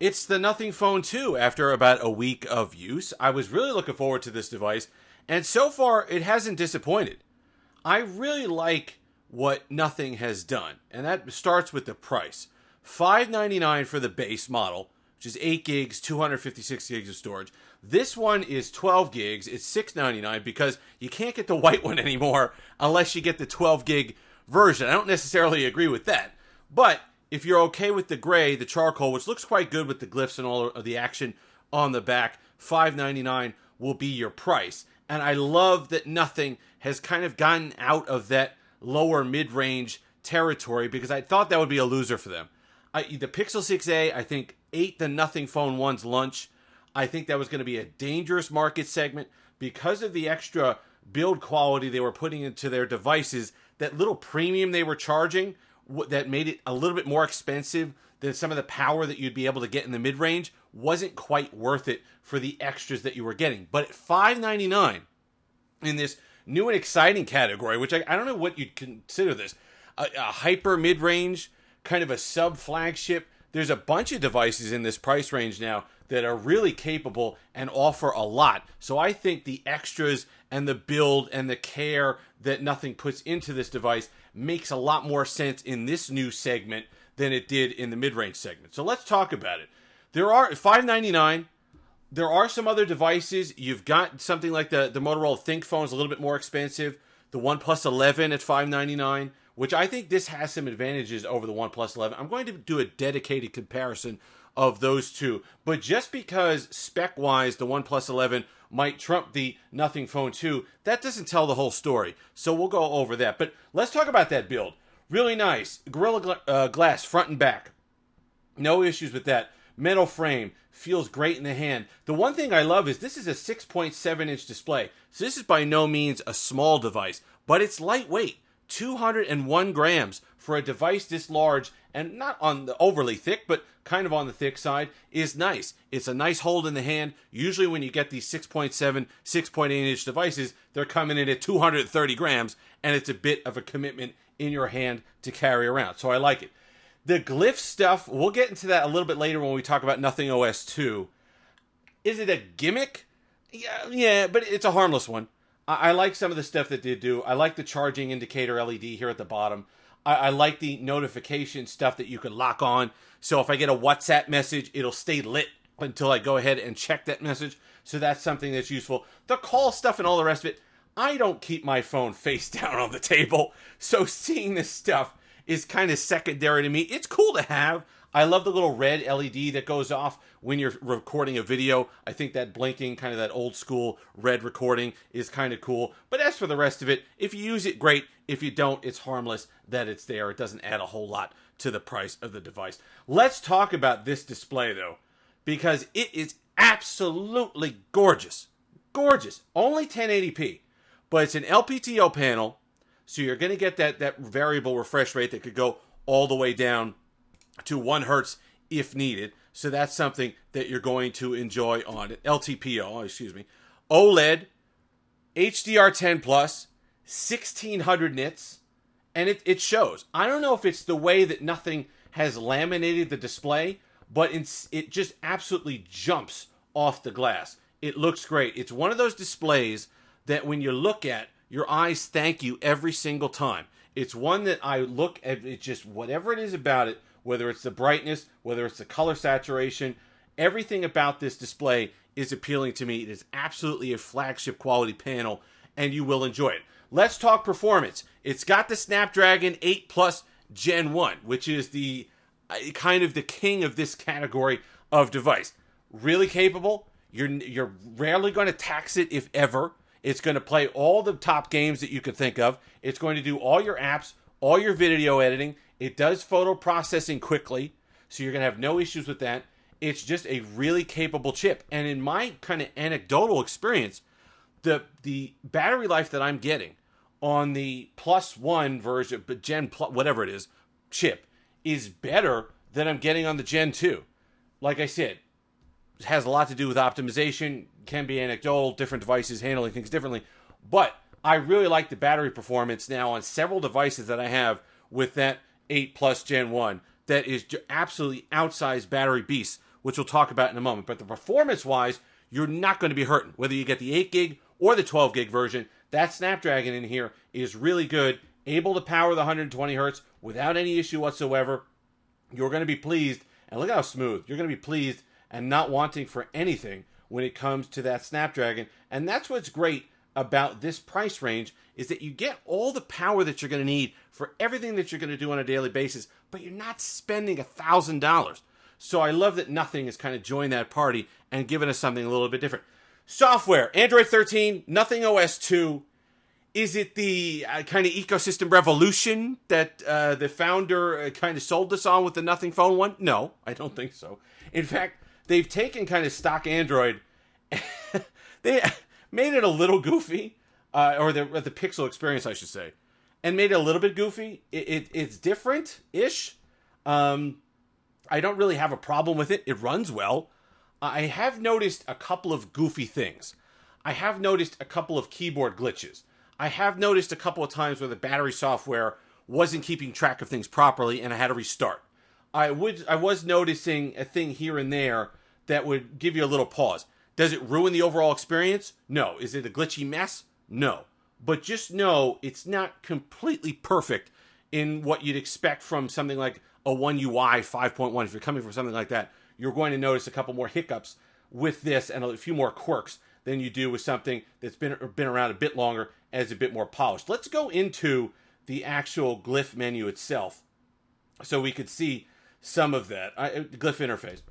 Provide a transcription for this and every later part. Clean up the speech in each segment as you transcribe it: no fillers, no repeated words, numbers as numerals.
It's the Nothing Phone 2 after about a week of use. I was really looking forward to this device, and so far it hasn't disappointed. I really like what Nothing has done, and that starts with the price. $599 for the base model, which is 8 gigs, 256 gigs of storage. This one is 12 gigs. It's $699 because you can't get the white one anymore unless you get the 12 gig version. I don't necessarily agree with that, but if you're okay with the gray, the charcoal, which looks quite good with the glyphs and all of the action on the back, $599 will be your price. And I love that Nothing has kind of gotten out of that lower mid-range territory because I thought that would be a loser for them. The Pixel 6a, I think, ate the Nothing Phone 1's lunch. I think that was going to be a dangerous market segment because of the extra build quality they were putting into their devices. That little premium they were charging that made it a little bit more expensive than some of the power that you'd be able to get in the mid-range wasn't quite worth it for the extras that you were getting. But at $599 in this new and exciting category, which I don't know what you'd consider this, a hyper mid-range, kind of a sub-flagship. There's a bunch of devices in this price range now that are really capable and offer a lot. So I think the extras and the build and the care that Nothing puts into this device makes a lot more sense in this new segment than it did in the mid-range segment. So let's talk about it. There are $599. There are some other devices. You've got something like the Motorola ThinkPhone is a little bit more expensive. The OnePlus 11 at $599, which I think this has some advantages over the OnePlus 11. I'm going to do a dedicated comparison of those two. But just because spec-wise the OnePlus 11 might trump the Nothing Phone 2, that doesn't tell the whole story. So we'll go over that. But let's talk about that build. Really nice. Gorilla Glass front and back. No issues with that. Metal frame. Feels great in the hand. The one thing I love is this is a 6.7-inch display. So this is by no means a small device, but it's lightweight. 201 grams for a device this large and not on the overly thick, but kind of on the thick side is nice. It's a nice hold in the hand. Usually when you get these 6.7, 6.8-inch devices, they're coming in at 230 grams, and it's a bit of a commitment in your hand to carry around. So I like it. The glyph stuff, we'll get into that a little bit later when we talk about Nothing OS 2. Is it a gimmick? Yeah, but it's a harmless one. I like some of the stuff that they do. I like the charging indicator LED here at the bottom. I like the notification stuff that you can lock on. So if I get a WhatsApp message, it'll stay lit until I go ahead and check that message. So that's something that's useful. The call stuff and all the rest of it, I don't keep my phone face down on the table. So seeing this stuff is kind of secondary to me. It's cool to have. I love the little red LED that goes off when you're recording a video. I think that blinking, kind of that old school red recording is kind of cool. But as for the rest of it, if you use it, great. If you don't, it's harmless that it's there. It doesn't add a whole lot to the price of the device. Let's talk about this display, though, because it is absolutely gorgeous. Gorgeous. Only 1080p, but it's an LPTO panel, so you're going to get that variable refresh rate that could go all the way down to 1 hertz if needed. So that's something that you're going to enjoy on it. LTPO, excuse me. OLED, HDR10+, 1600 nits, and it shows. I don't know if it's the way that Nothing has laminated the display, but it just absolutely jumps off the glass. It looks great. It's one of those displays that when you look at, your eyes thank you every single time. It's one that I look at, it just, whatever it is about it, whether it's the brightness, whether it's the color saturation, everything about this display is appealing to me. It is absolutely a flagship quality panel, and you will enjoy it. Let's talk performance. It's got the Snapdragon 8 Plus Gen 1, which is the kind of the king of this category of device. Really capable. You're rarely going to tax it, if ever. It's going to play all the top games that you could think of. It's going to do all your apps, all your video editing. It does photo processing quickly, so you're going to have no issues with that. It's just a really capable chip. And in my kind of anecdotal experience, the battery life that I'm getting on the Plus One version, but Gen Plus, whatever it is, chip, is better than I'm getting on the Gen 2. Like I said, it has a lot to do with optimization, can be anecdotal, different devices handling things differently. But I really like the battery performance now on several devices that I have with that 8 Plus Gen 1 that is absolutely outsized battery beasts which we'll talk about in a moment. But the performance-wise, you're not going to be hurting. Whether you get the 8 gig or the 12 gig version, that Snapdragon in here is really good, able to power the 120 hertz without any issue whatsoever. You're going to be pleased, and look how smooth. You're going to be pleased and not wanting for anything when it comes to that Snapdragon. And that's what's great about this price range, is that you get all the power that you're going to need for everything that you're going to do on a daily basis, but you're not spending $1,000. So I love that Nothing has kind of joined that party and given us something a little bit different. Software, Android 13, Nothing OS 2. Is it the kind of ecosystem revolution that the founder kind of sold us on with the Nothing Phone 1? No, I don't think so. In fact, they've taken kind of stock Android, they made it a little goofy, or the Pixel experience, I should say, and made it a little bit goofy. It's different-ish. I don't really have a problem with it. It runs well. I have noticed a couple of goofy things. I have noticed a couple of keyboard glitches. I have noticed a couple of times where the battery software wasn't keeping track of things properly and I had to restart. I was noticing a thing here and there that would give you a little pause. Does it ruin the overall experience? No. Is it a glitchy mess? No. But just know it's not completely perfect in what you'd expect from something like a One UI 5.1. If you're coming from something like that, you're going to notice a couple more hiccups with this and a few more quirks than you do with something that's been around a bit longer and is a bit more polished. Let's go into the actual Glyph menu itself so we could see some of that. Glyph interface.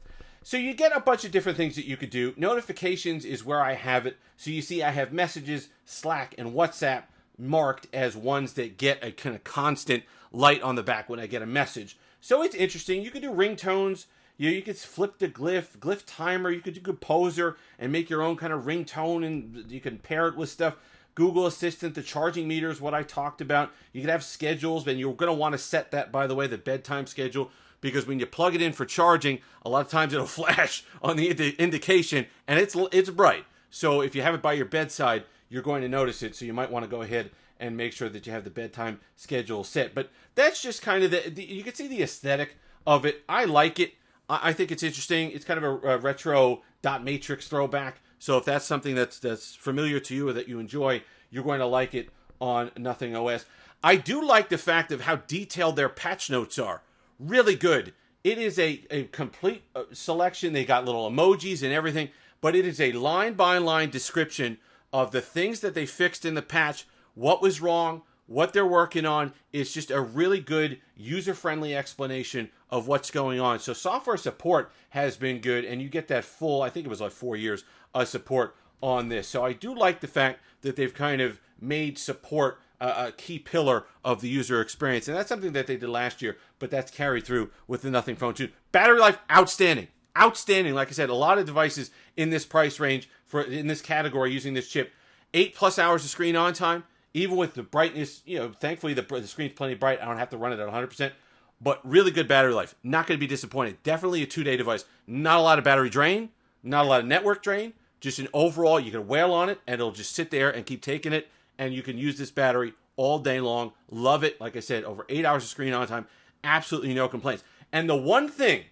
So you get a bunch of different things that you could do. Notifications is where I have it. So you see I have Messages, Slack, and WhatsApp marked as ones that get a kind of constant light on the back when I get a message. So it's interesting. You could do ringtones. You could flip the Glyph timer. You could do Composer and make your own kind of ringtone, and you can pair it with stuff. Google Assistant, the charging meter is what I talked about. You could have schedules, and you're going to want to set that, by the way, the bedtime schedule, because when you plug it in for charging, a lot of times it'll flash on the indication, and it's bright. So if you have it by your bedside, you're going to notice it, so you might want to go ahead and make sure that you have the bedtime schedule set. But that's just kind of you can see the aesthetic of it. I like it. I think it's interesting. It's kind of a retro dot matrix throwback. So if that's something that's familiar to you or that you enjoy, you're going to like it on Nothing OS. I do like the fact of how detailed their patch notes are. Really good. It is a complete selection. They got little emojis and everything, but it is a line-by-line description of the things that they fixed in the patch, what was wrong, what they're working on. It's just a really good, user-friendly explanation of what's going on. So software support has been good, and you get that full, I think it was like 4 years of support on this. So I do like the fact that they've kind of made support a key pillar of the user experience. And that's something that they did last year, but that's carried through with the Nothing Phone 2. Battery life, outstanding. Outstanding. Like I said, a lot of devices in this price range, in this category, using this chip. 8+ hours of screen on time. Even with the brightness, thankfully the screen's plenty bright. I don't have to run it at 100%. But really good battery life. Not going to be disappointed. Definitely a 2-day device. Not a lot of battery drain. Not a lot of network drain. Just an overall, you can wail on it, and it'll just sit there and keep taking it. And you can use this battery all day long. Love it. Like I said, over 8 hours of screen on time. Absolutely no complaints. And the one thing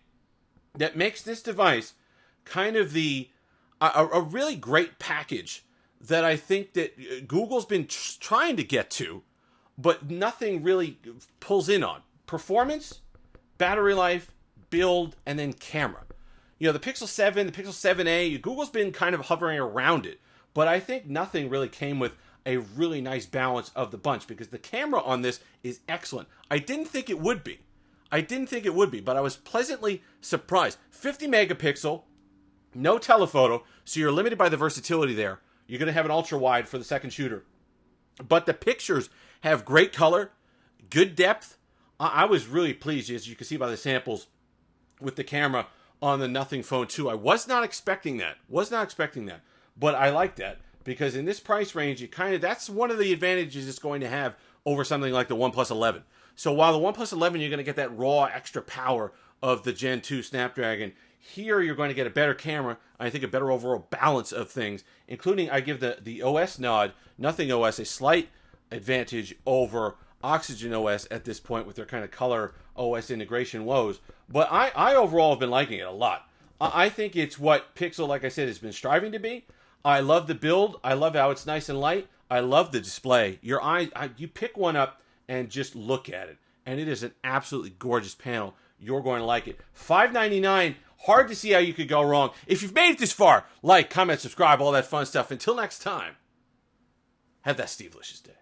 that makes this device kind of a really great package that I think that Google's been trying to get to, but nothing really pulls in on. Performance, battery life, build, and then camera. The Pixel 7, the Pixel 7a, Google's been kind of hovering around it, but I think nothing really came with a really nice balance of the bunch, because the camera on this is excellent. I didn't think it would be, but I was pleasantly surprised. 50 megapixel, no telephoto, so you're limited by the versatility there. You're going to have an ultra wide for the second shooter, but the pictures have great color, good depth. I was really pleased, as you can see by the samples, with the camera on the Nothing Phone 2. I was not expecting that. But I like that, because in this price range, that's one of the advantages it's going to have over something like the OnePlus 11. So while the OnePlus 11, you're going to get that raw extra power of the Gen 2 Snapdragon, here you're going to get a better camera, I think a better overall balance of things, including, I give the OS nod, Nothing OS, a slight advantage over Oxygen OS at this point with their kind of color OS integration woes. But I overall have been liking it a lot. I think it's what Pixel, like I said, has been striving to be. I love the build. I love how it's nice and light. I love the display. Your eye, you pick one up and just look at it, and it is an absolutely gorgeous panel. You're going to like it. $599. Hard to see how you could go wrong. If you've made it this far, like, comment, subscribe, all that fun stuff. Until next time, have that Steve-licious day.